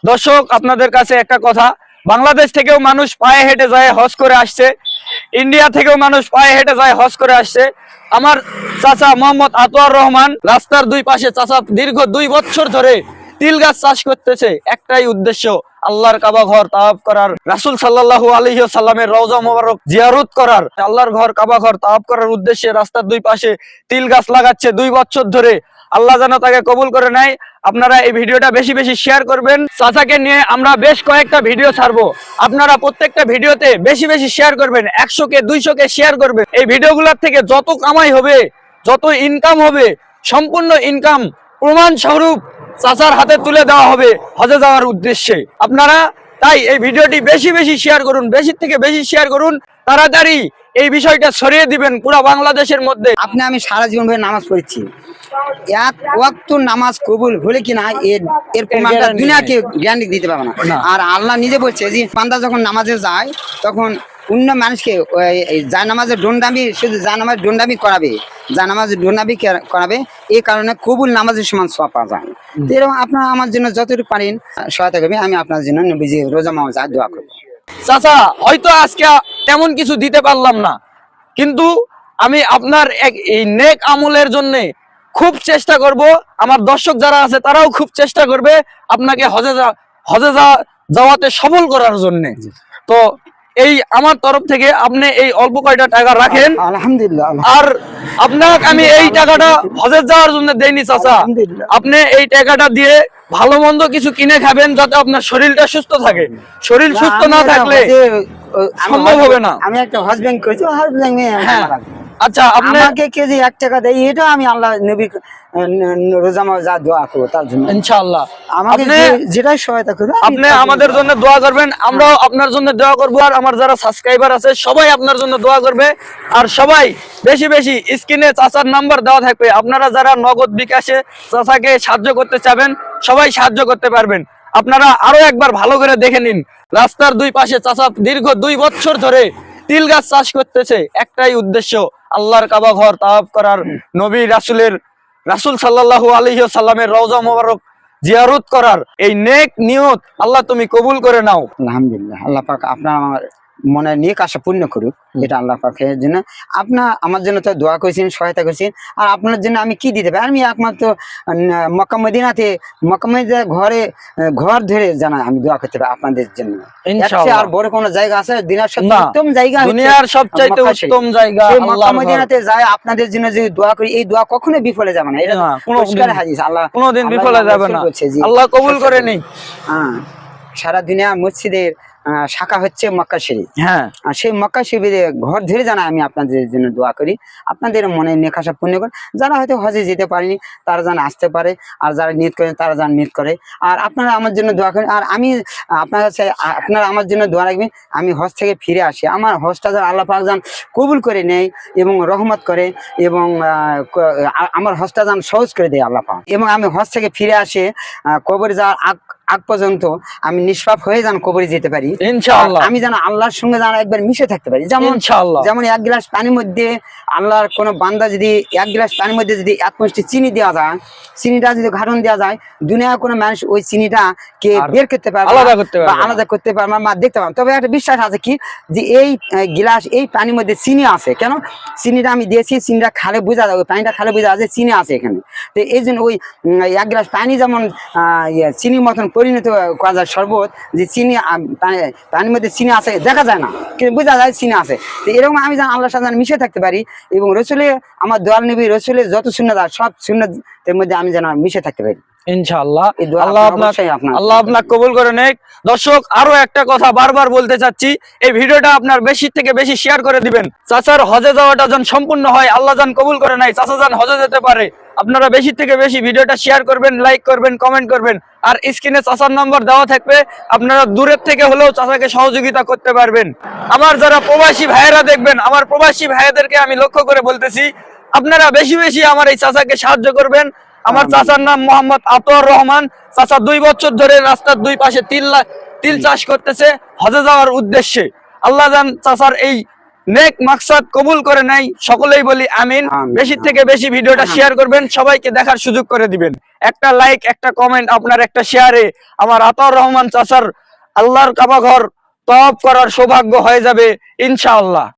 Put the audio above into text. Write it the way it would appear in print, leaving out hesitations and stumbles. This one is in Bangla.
দর্শক, আপনাদের কাছে একটা কথা, বাংলাদেশ থেকেও মানুষ পায়ে হেঁটে যায় হজ করে আসছে, ইন্ডিয়া থেকেও মানুষ পায়ে হেঁটে যায় হজ করে আসছে। আমার চাচা মোহাম্মদ আতোয়ার রহমান রাস্তার দুই পাশে চাচা দীর্ঘ 2 বছর ধরে তিল গাছ চাষ করতেছে। একটাই উদ্দেশ্য, আল্লাহর কাবা ঘর তাওয়াফ করার, রাসূল সাল্লাল্লাহু আলাইহি ওয়াসাল্লামের রওজা মোবারক জিয়ারত করার, আল্লাহর ঘর কাবা ঘর তাওয়াফ করার উদ্দেশ্যে রাস্তার দুই পাশে তিল গাছ লাগাচ্ছে 2 বছর ধরে। আল্লাহ যেন তাকে কবুল করে নেয়। আপনারা এই ভিডিওটা বেশি বেশি শেয়ার করবেন। চাচাকে নিয়ে আমরা বেশ কয়েকটা ভিডিও ছাড়বো, আপনারা প্রত্যেকটা ভিডিওতে বেশি বেশি শেয়ার করবেন, 100কে 200কে শেয়ার করবেন। এই ভিডিওগুলোর থেকে যত কামাই হবে, যত ইনকাম হবে, সম্পূর্ণ ইনকাম প্রমাণ স্বরূপ চাচার হাতে তুলে দেওয়া হবে হজে যাওয়ার উদ্দেশ্যে। আপনারা তাই এই ভিডিওটি বেশি বেশি শেয়ার করুন, বেশি থেকে বেশি শেয়ার করুন, তাড়াতাড়ি এই বিষয়টা ছড়িয়ে দিবেন পুরো বাংলাদেশের মধ্যে। আপনি আমি সারা জীবন ধরে নামাজ পড়েছি, এক ওয়াক্ত নামাজ কবুল হলে কিনা এর প্রমাণটা দুনিয়াকে গ্যারান্টি দিতে পারবে না। আর আল্লাহ নিজে বলছে যে বান্দা যখন নামাজে যায় তখন অন্য মানুষকে জায়নামাজের ডন্ডামি, শুধু জায়নামাজের ডন্ডামি করাবে, জায়নামাজের ডন্ডামি করাবে, এই কারণে কবুল নামাজের সমান সওয়াব পাওয়া যায়। তো এরকম আপনারা আমার জন্য যতটুকু পারেন সহায়তা করবেন। আমি আপনার জন্য নবীজি রোজা মাওজা দোয়া করবো। চাচা, হয়তো আজকে তেমন কিছু দিতে পারলাম না, কিন্তু আমি আপনার এই নেক আমলের জন্য খুব চেষ্টা করব। আমার দর্শক যারা আছে তারাও খুব চেষ্টা করবে আপনাকে হজে যাওয়াতে সফল করার জন্য। তো এই আমার তরফ থেকে আপনি এই অল্প কয়টা টাকা রাখেন, আলহামদুলিল্লাহ। আর আপনাকে আমি এই টাকাটা হজে যাওয়ার জন্য দেইনি চাচা। আপনি এই টাকাটা দিয়ে ভালো মন্দ কিছু কিনে খাবেন, যাতে আপনার শরীরটা সুস্থ থাকে। শরীর সুস্থ না থাকলে সম্ভব হবে না। আমি একটা হজ ব্যাংক করেছি, হজ ব্যাংকে আচ্ছা, আপনাকে কেজি 1 টাকা দেয়, এটা আমি আল্লাহ নবী রোজা মাওজা দোয়া করবো তার জন্য ইনশাআল্লাহ। আমাকে যেটাই সহায়তা করবে আপনি আমাদের জন্য দোয়া করবেন, আমরাও আপনার জন্য দোয়া করব। আর আমার যারা সাবস্ক্রাইবার আছে সবাই আপনার জন্য দোয়া করবে। আর সবাই বেশি বেশি স্ক্রিনে চাচার নাম্বার দেওয়া থাকবে, আপনারা যারা নগদ বিকাশে চাচাকে সাহায্য করতে চাবেন সবাই সাহায্য করতে পারবেন। আপনারা আরো একবার ভালো করে দেখে নিন, রাস্তার দুই পাশে চাচা দীর্ঘ 2 বছর ধরে তিল গাছ চাষ করতেছে। একটাই উদ্দেশ্য, আল্লাহর কাবা ঘর তাওয়াফ করার, নবী রাসূল সাল্লাল্লাহু আলাইহি ওয়াসাল্লামের রওজা মোবারক জিয়ারত করার। এই নেক নিয়ত আল্লাহ তুমি কবুল করে নাও। আলহামদুলিল্লাহ। আল্লাহ পাক আপনার আমার মনে নেক আশা পূর্ণ করুক, এটা আল্লাহ পাকের জন্য। আপনার আমার জন্য তো দোয়া করেছেন, সহায়তা করেছেন। আর আপনার জন্য আমি কি দিতে পারি? আমি একমাত্র মক্কা মদিনাতে ঘর ধরে জানা আমি দোয়া করতে পারি আপনাদের জন্য। আর বড় কোনো জায়গা আছে? দুনিয়ার সবচেয়ে উত্তম জায়গা, দুনিয়ার সবচাইতে উত্তম জায়গা মক্কা মদিনাতে যায়। আপনাদের জন্য যে দোয়া করি, এই দোয়া কখনো বিফলে যাবে না। এটা পরিষ্কার হাদিস, আল্লাহ কোনোদিন বিফলে যাবে না, আল্লাহ কবুল করে নেই। হ্যাঁ, সারা দুনিয়া মসজিদের শাখা হচ্ছে মক্কা শরীফ। হ্যাঁ, আর সেই মক্কা শরীফে ঘর ধরে জানা আমি আপনাদের জন্য দোয়া করি, আপনাদের মনে নেক আশা পূর্ণ করে। যারা হয়তো হজে যেতে পারেনি তারা যেন আসতে পারে, আর যারা নিয়ত করেন তারা যেন নিয়ত করে। আর আপনারা আমার জন্য দোয়া করেন। আর আমি আপনার কাছে, আপনারা আমার জন্য দোয়া রাখবেন আমি হজ থেকে ফিরে আসি, আমার হজটা যেন আল্লাহ পাক যেন কবুল করে নেয় এবং রহমত করে, এবং আমার হজটা যেন সহজ করে দেয় আল্লাহ পাক। এবং আমি হজ থেকে ফিরে আসে কবরে যাওয়ার আগ পর্যন্ত আমি নিষ্পাপ হয়ে যেন কবরে যেতে পারি ইনশাআল্লাহ। আমি যেন আল্লাহর সঙ্গে যেন একবার মিশে থাকতে পারি। যেমন 1 গ্লাস পানির মধ্যে আল্লাহর কোন বান্দা যদি 1 গ্লাস পানির মধ্যে যদি 1 মুষ্টি চিনি দেওয়া যায়, চিনিটা যদি ঘাটন দেওয়া যায়, দুনিয়ার কোনো মানুষ ওই চিনিটা কে বের করতে পারবে, আলাদা করতে পারবে না, দেখতে পারবে। তবে একটা বিশ্বাস আছে কি, যে এই গ্লাস, এই পানির মধ্যে চিনি আছে। কেন চিনিটা আমি দিয়েছি, চিনিটা খালে বোঝা যায়, ওই পানিটা খালে বোঝা যায় যে চিনি আছে এখানে। তো এই জন্য ওই 1 গ্লাস পানি যেমন চিনির মতন পরিণত করা যায় শরবত, যে চিনি পানির মধ্যে চিনি আছে দেখা যায় না, কিন্তু বোঝা যায় চিনি আছে। তো এরকম আমি যেন আল্লাহর সাথে মিশে থাকতে পারি, এবং রসুলের, আমার দোয়াল নবী রসুলের যত সুন্নাত সব সুন্নাতের মধ্যে আমি যেন মিশে থাকতে পারি ইনশাআল্লাহ। আল্লাহ আপনাকে কবুল করে নেক। দর্শক, আরো একটা কথা বারবার বলতে চাচ্ছি, এই ভিডিওটা আপনার বেশি থেকে বেশি শেয়ার করে দিবেন। চাচার হজে যাওয়াটা যেন সম্পূর্ণ হয়, আল্লাহ যেন কবুল করে নেয়, চাচা যেন হজে যেতে পারে। আপনারা বেশি থেকে বেশি ভিডিওটা শেয়ার করবেন, লাইক করবেন, কমেন্ট করবেন। আর স্ক্রিনে চাচার নাম্বার দেওয়া থাকবে, আপনারা দূরের থেকে হলেও চাচাকে সহযোগিতা করতে পারবেন। আমার যারা প্রবাসী ভাইয়েরা দেখবেন, আমার প্রবাসী ভাইয়াদেরকে আমি লক্ষ্য করে বলতেছি, আপনারা বেশি বেশি আমার এই চাচাকে সাহায্য করবেন। আমার চাচার নাম মোহাম্মদ আতোয়ার রহমান। চাচা 2 বছর ধরে রাস্তার দুই পাশে তিল চাষ করতেছে হজে যাওয়ার উদ্দেশ্যে। আল্লাহ জান চাচার এই নেক মাকসাদ কবুল করে নাই, সকলেই বলি আমিন। আমিন। বেশি থেকে বেশি ভিডিওটা শেয়ার করবেন, সবাইকে দেখার সুযোগ করে দিবেন। একটা লাইক, একটা কমেন্ট, আপনার একটা শেয়ারে আমার আতাউর রহমান চাচার আল্লাহর কাবা ঘর তওয়াব করার সৌভাগ্য হয়ে যাবে ইনশাআল্লাহ।